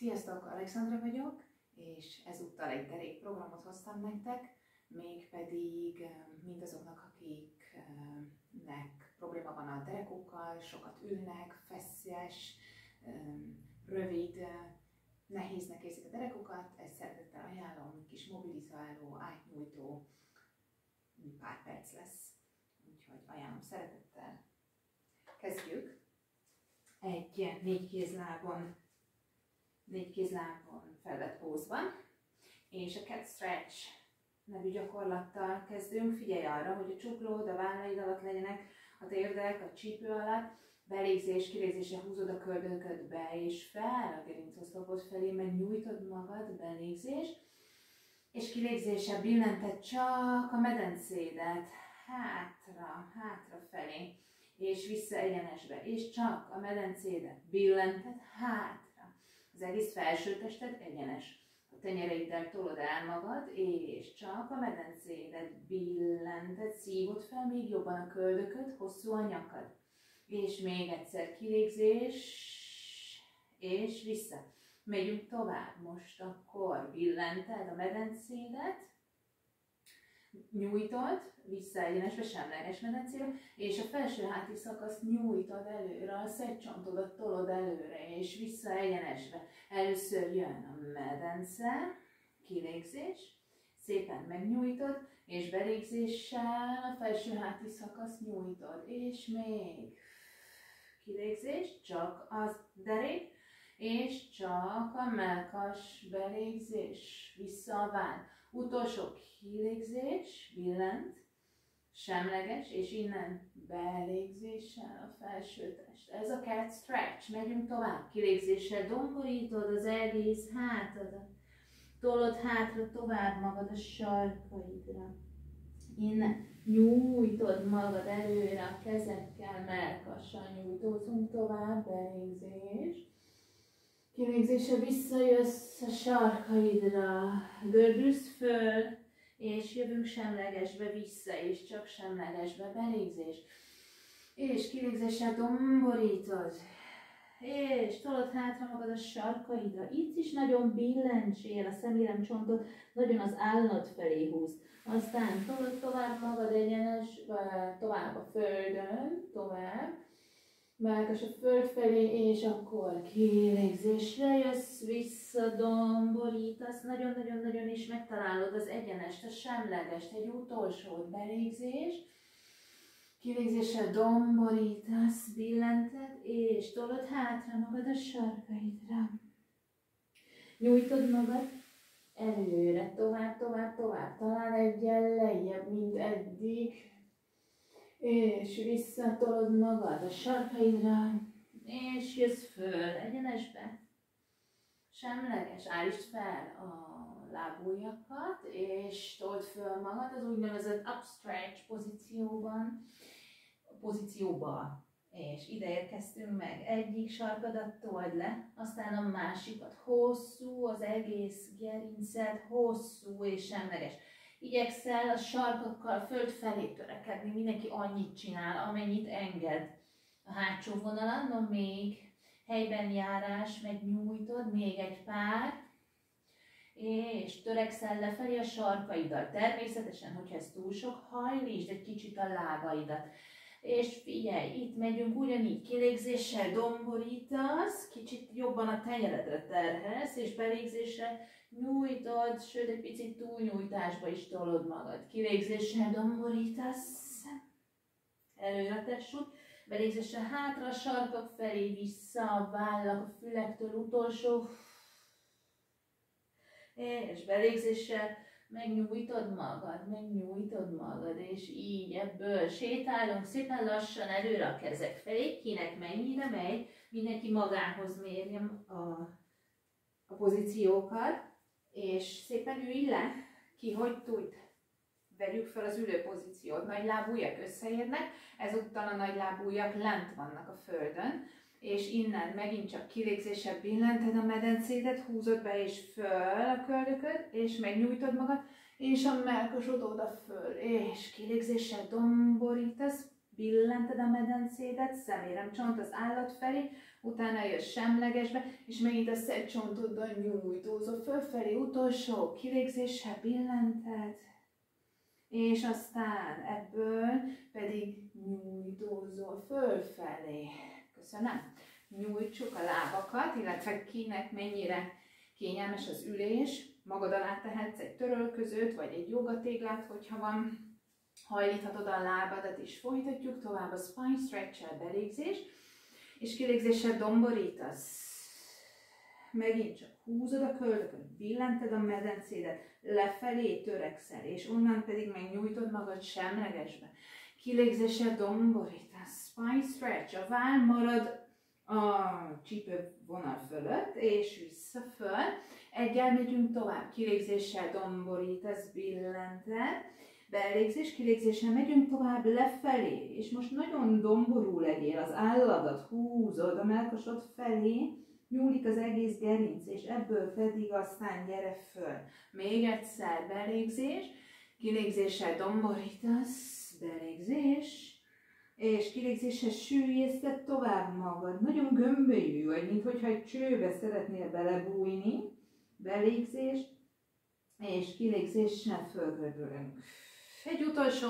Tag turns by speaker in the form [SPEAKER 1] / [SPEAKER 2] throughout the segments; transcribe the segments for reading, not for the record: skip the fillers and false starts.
[SPEAKER 1] Sziasztok, Alexandra vagyok, és ezúttal egy derékprogramot hoztam nektek, mégpedig mindazoknak, akiknek probléma van a derekуkkal, sokat ülnek, feszes, rövid, nehéznek érzik a derekukat, ezt szeretettel ajánlom, kis mobilizáló, átnyújtó, pár perc lesz, úgyhogy ajánlom szeretettel. Kezdjük. Egy négy kézlábon felvett pózban, és a cat stretch nevű gyakorlattal kezdünk. Figyelj arra, hogy a csuklód, a vállaid alatt legyenek, a térdek, a csípő alatt, belégzés, kilégzésre húzod a köldököt be és fel, a gerincoszlopod felé, megnyújtod magad, belégzés, és kilégzéssel billented csak a medencédet hátra felé, és vissza egyenesbe, és csak a medencédet billented hátra. Az egész felsőtested egyenes. A tenyereiddel tolod el magad, és csak a medencédet billented, szívod fel még jobban a köldököt, hosszú a nyakad. És még egyszer kilégzés, és vissza. Megyünk tovább. Most akkor billented a medencédet, nyújtod, vissza egyenesbe, semleges medencébe, és a felső háti szakaszt nyújtod előre, a szegcsontodat tolod előre, és vissza egyenesbe. Először jön a medence, kilégzés, szépen megnyújtod, és belégzéssel a felső háti szakaszt nyújtod, és még kilégzés, csak az derék, és csak a mellkas belégzés, vissza a váll. Utolsó kilégzés, billent, semleges, és innen belégzéssel a felső test. Ez a cat stretch. Megyünk tovább. Kilégzéssel domborítod az egész hátadat. Tolod hátra tovább magad a sarkaidra. Innen nyújtod magad előre a kezekkel, mellkassal nyújtózunk tovább, belégzés. Kilégzéssel visszajössz a sarkaidra, gördülsz föl, és jövünk semlegesbe vissza, és csak semlegesbe, belégzés. És kilégzéssel domborítod, és tolod hátra magad a sarkaidra. Itt is nagyon billentsél, a szeméremcsontot nagyon az állad felé húzd. Aztán tolod tovább magad egyenesbe, tovább a földön, tovább. Mellkas a föld felé, és akkor kilégzésre jössz, vissza, domborítasz, nagyon-nagyon-nagyon is megtalálod az egyenest, a semlegest, egy utolsót, belégzés, kilégzéssel domborítasz, billented, és tolod hátra magad a sarkaidra. Nyújtod magad előre, tovább, talán egyen lejjebb, mint eddig. És visszatolod magad a sarkaidra, és jössz föl egyenesbe. Semleges, állítsd fel a lábujjakat, és told föl magad az úgynevezett up stretch pozícióba. És ide érkeztünk meg. Egyik sarkadat told le, aztán a másikat. Hosszú, az egész gerinced, hosszú és semleges. Igyekszel a sarkakkal föld felé törekedni, mindenki annyit csinál, amennyit enged. A hátsó vonalon, no még helyben járás, megnyújtod, még egy pár, és törekszel lefelé a sarkaiddal. Természetesen, hogyha ez túl sok, hajlítsd egy kicsit a lábaidat. És figyelj, itt megyünk ugyanígy, kilégzéssel domborítasz, kicsit jobban a tenyeredre terhelsz, és belégzéssel nyújtod, sőt egy picit túlnyújtásba is tolod magad. Kilégzéssel domborítasz, előre a testsúly, belégzéssel hátra a sarkak felé, vissza a vállak, a fülektől utolsó, és belégzéssel megnyújtod magad, és így ebből sétálunk szépen lassan előre a kezek felé, kinek mennyire megy, mindenki magához mérjem a pozíciókat, és szépen ülj le, ki hogy tud. Vegyük fel az ülő pozíciót, nagylábújak összeérnek, ezúttal a nagylábújak lent vannak a földön, és innen megint csak kilégzéssel billented a medencédet, húzod be és föl a köldököt, és megnyújtod magad, és a mellkasod oda föl, és kilégzéssel domborítasz, billented a medencédet, szeméremcsont az állat felé, utána jössz semlegesbe, és még itt a szedcsontoddal nyújtózol fölfelé, utolsó kilégzéssel billented, és aztán ebből pedig nyújtózol fölfelé. Köszönöm. Nyújtsuk a lábakat, illetve kinek mennyire kényelmes az ülés. Magad alá tehetsz egy törölközőt, vagy egy jogatéglát, hogyha van. Hajlíthatod a lábadat, és folytatjuk tovább a spine stretch-el belégzés, és kilégzéssel domborítasz. Megint csak húzod a köldököt, billented a medencédet, lefelé törekszel, és onnan pedig megnyújtod magad semlegesbe. Kilégzéssel domborítasz, spine stretch, a váll marad a csípővonal fölött, és vissza föl. Egyel megyünk tovább, kilégzéssel domborítasz, billented, belégzés, kilégzéssel megyünk tovább lefelé, és most nagyon domború legyél, az álladat húzod a mellkasod felé, nyúlik az egész gerinc, és ebből pedig aztán gyere föl. Még egyszer belégzés, kilégzéssel domborítasz, belégzés, és kilégzéssel sűjjeszted tovább magad. Nagyon gömbölyű vagy, mintha egy csőbe szeretnél belebújni. Belégzés, és kilégzéssel fölgördülünk. Egy utolsó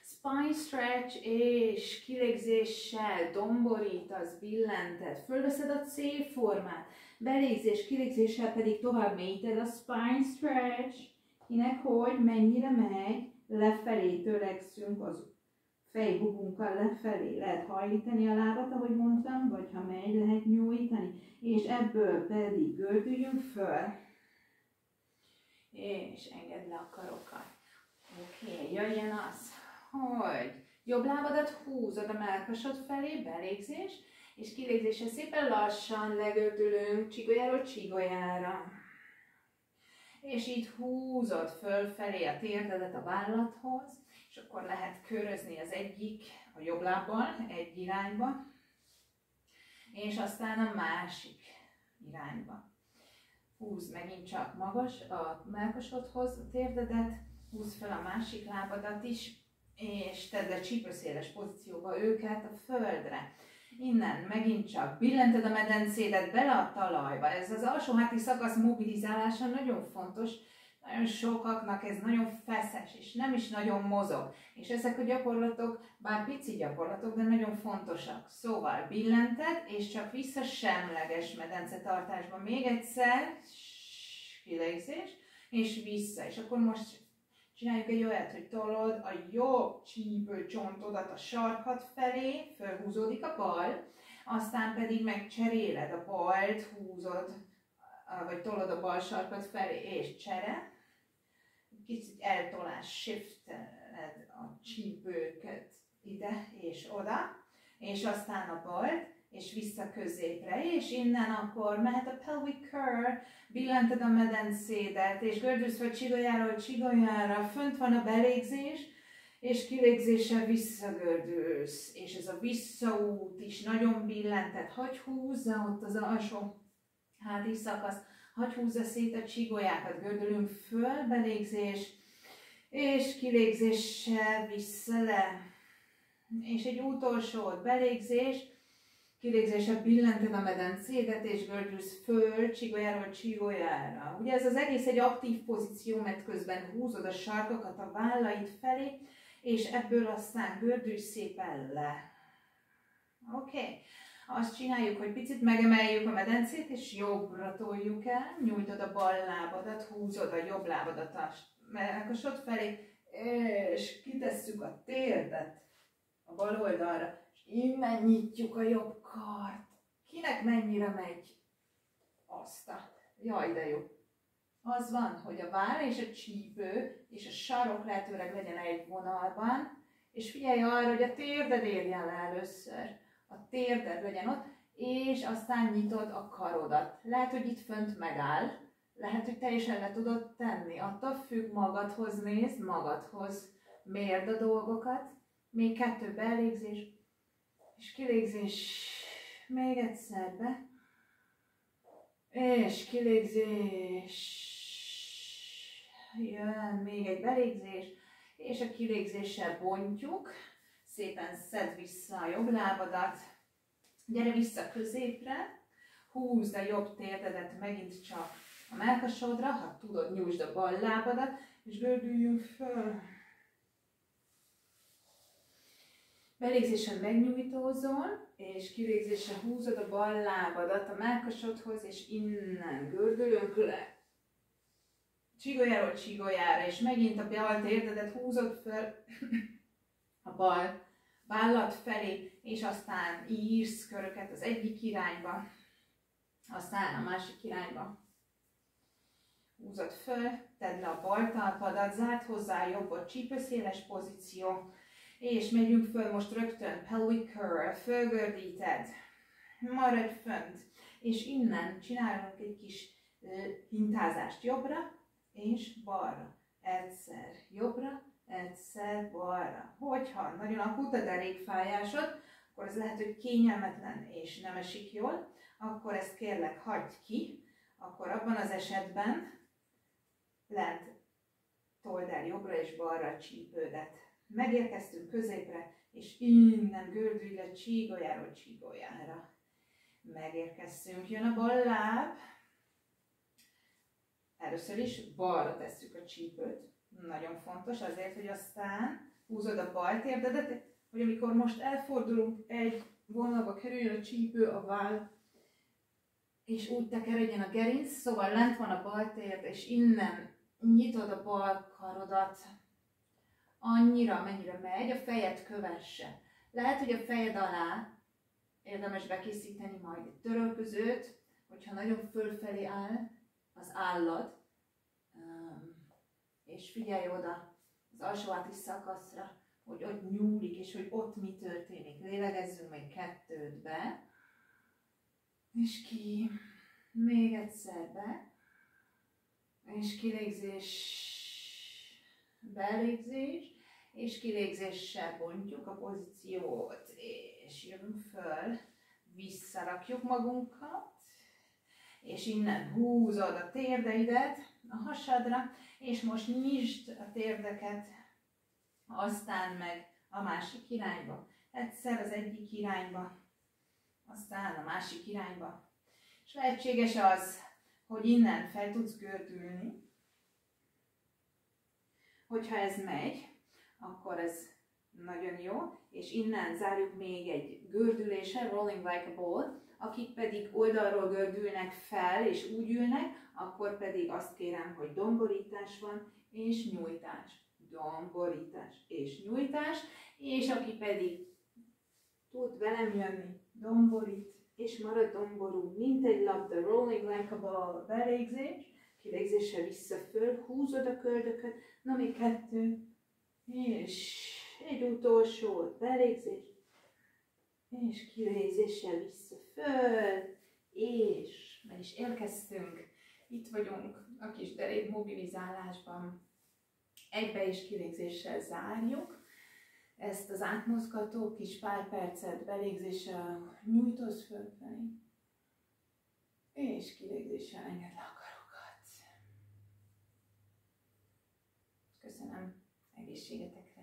[SPEAKER 1] spine stretch, és kilégzéssel domborítasz, billented, fölveszed a C-formát, belégzés, kilégzéssel pedig tovább mélyíted a spine stretch, kinek hogy, mennyire megy, lefelé törekszünk az fejbubunkkal lefelé, lehet hajlítani a lábat, ahogy mondtam, vagy ha megy, lehet nyújtani, és ebből pedig gördüljünk föl, és engedd le a karokat. Oké, jöjjön az, hogy jobb lábadat húzod a mellkasod felé, belégzés, és kilégzéssel szépen lassan legördülünk csigolyáról csigolyára. És így húzod fölfelé a térdedet a vállathoz, és akkor lehet körözni az egyik, a jobb lábbal egy irányba, és aztán a másik irányba. Húzd megint csak magas a mellkasodhoz a térdedet, húzd fel a másik lábadat is, és tedd le csípőszéles pozícióba őket a földre. Innen megint csak billented a medencédet bele a talajba. Ez az alsóháti szakasz mobilizálása nagyon fontos. Nagyon sokaknak ez nagyon feszes, és nem is nagyon mozog. És ezek a gyakorlatok, bár pici gyakorlatok, de nagyon fontosak. Szóval billented, és csak vissza semleges medencetartásba. Még egyszer, kilégzés, és vissza. És akkor most csináljuk egy olyat, hogy tolod a jobb csípőcsontodat a sarkad felé, fölhúzódik a bal, aztán pedig megcseréled a balt, húzod, vagy tolod a bal sarkad felé, és csere. Kicsit eltolás, shifteled a csípőket ide és oda, és aztán a balt, és vissza középre, és innen akkor mehet a pelvic curl, billented a medencédet, és gördülsz fel csigolyáról csigolyára, fönt van a belégzés, és kilégzéssel visszagördülsz, és ez a visszaút is nagyon billented, hagyj húzza ott az alsó háti szakasz, hagyj húzza szét a csigolyákat, gördülünk föl, belégzés, és kilégzéssel vissza le, és egy utolsó belégzés, kilégzéssel billented a medencédet, és gördülsz föl csigolyáról csigolyára. Ugye ez az egész egy aktív pozíció, mert közben húzod a sarkakat a vállaid felé, és ebből aztán gördülj szépen le. Oké. Azt csináljuk, hogy picit megemeljük a medencét, és jobbra toljuk el, nyújtod a bal lábadat, húzod a jobb lábadat a mellkasod felé, és kitesszük a térdet a bal oldalra. Innen nyitjuk a jobb kart. Kinek mennyire megy? Azt a... Jaj, de jó. Az van, hogy a váll és a csípő és a sarok lehetőleg legyen egy vonalban, és figyelj arra, hogy a térded érjen le először. A térded legyen ott, és aztán nyitod a karodat. Lehet, hogy itt fönt megáll, lehet, hogy teljesen le tudod tenni. Attól függ, magadhoz nézd, magadhoz mérd a dolgokat. Még 2 belégzés, és kilégzés, még egyszer be, és kilégzés, jön még egy belégzés, és a kilégzéssel bontjuk, Szépen szedd vissza a jobb lábadat. Gyere vissza középre. Húzd a jobb térdedet megint csak a mellkasodra. Ha tudod, nyújtsd a bal lábadat, és gördüljünk föl. Belégzésen megnyújtózol, és kilégzésen húzod a bal lábadat a mellkasodhoz, és innen gördülünk le. Csígolyáról csígolyára, és megint a bal térdedet húzod fel a bal vállat felé, és aztán írsz köröket az egyik irányba, aztán a másik irányba. Húzod föl, tedd le a bal talpadat, zárd hozzá a jobbot, csípőszéles pozíció, és megyünk föl most rögtön, pelvic curl, fölgördíted, maradj fönt, és innen csinálunk egy kis hintázást jobbra és balra. Egyszer jobbra, egyszer balra. Hogyha nagyon akut a derékfájásod, akkor ez lehet, hogy kényelmetlen és nem esik jól, akkor ezt kérlek hagyd ki, akkor abban az esetben lent told el jobbra és balra a csípődet. Megérkeztünk középre, és innen gördülj le csígolyáról csígolyára. Megérkeztünk, jön a bal láb. Először is balra tesszük a csípőt. Nagyon fontos azért, hogy aztán húzod a bal térdedet, hogy amikor most elfordulunk, egy vonalba kerüljön a csípő, a váll, és úgy tekeredjen a gerinc, szóval lent van a bal térd, és innen nyitod a bal karodat, annyira, mennyire megy, a fejed kövesse. Lehet, hogy a fejed alá érdemes bekészíteni majd egy törölközőt, hogyha nagyon fölfelé áll az állad, és figyelj oda az alsóháti szakaszra, hogy ott nyúlik, és hogy ott mi történik. Lélegezzünk még 2-t be, és ki, még egyszer be, és kilégzés, belégzés, és kilégzéssel bontjuk a pozíciót, és jövünk föl, visszarakjuk magunkat, és innen húzod a térdeidet a hasadra, és most nyisd a térdeket, aztán meg a másik irányba. Egyszer az egyik irányba, aztán a másik irányba. És lehetséges az, hogy innen fel tudsz gördülni. Hogyha ez megy, akkor ez nagyon jó, és innen zárjuk még egy gördüléssel, rolling like a ball. Akik pedig oldalról gördülnek fel és úgy ülnek, akkor pedig azt kérem, hogy domborítás van és nyújtás. Domborítás és nyújtás, és aki pedig tud velem jönni, domborít, és marad domború, mint egy labda, rolling like a ball, belégzés, kilégzéssel vissza föl, húzod a köldököt, na még 2, és egy utolsó, belégzés, és kilégzéssel vissza föl, és meg is érkeztünk, itt vagyunk a kis derék mobilizálásban, egybe és kilégzéssel zárjuk, ezt az átmozgató kis pár percet belégzéssel nyújtóz fölfelé, és kilégzéssel engedd le a karokat. Köszönöm, egészségetekre!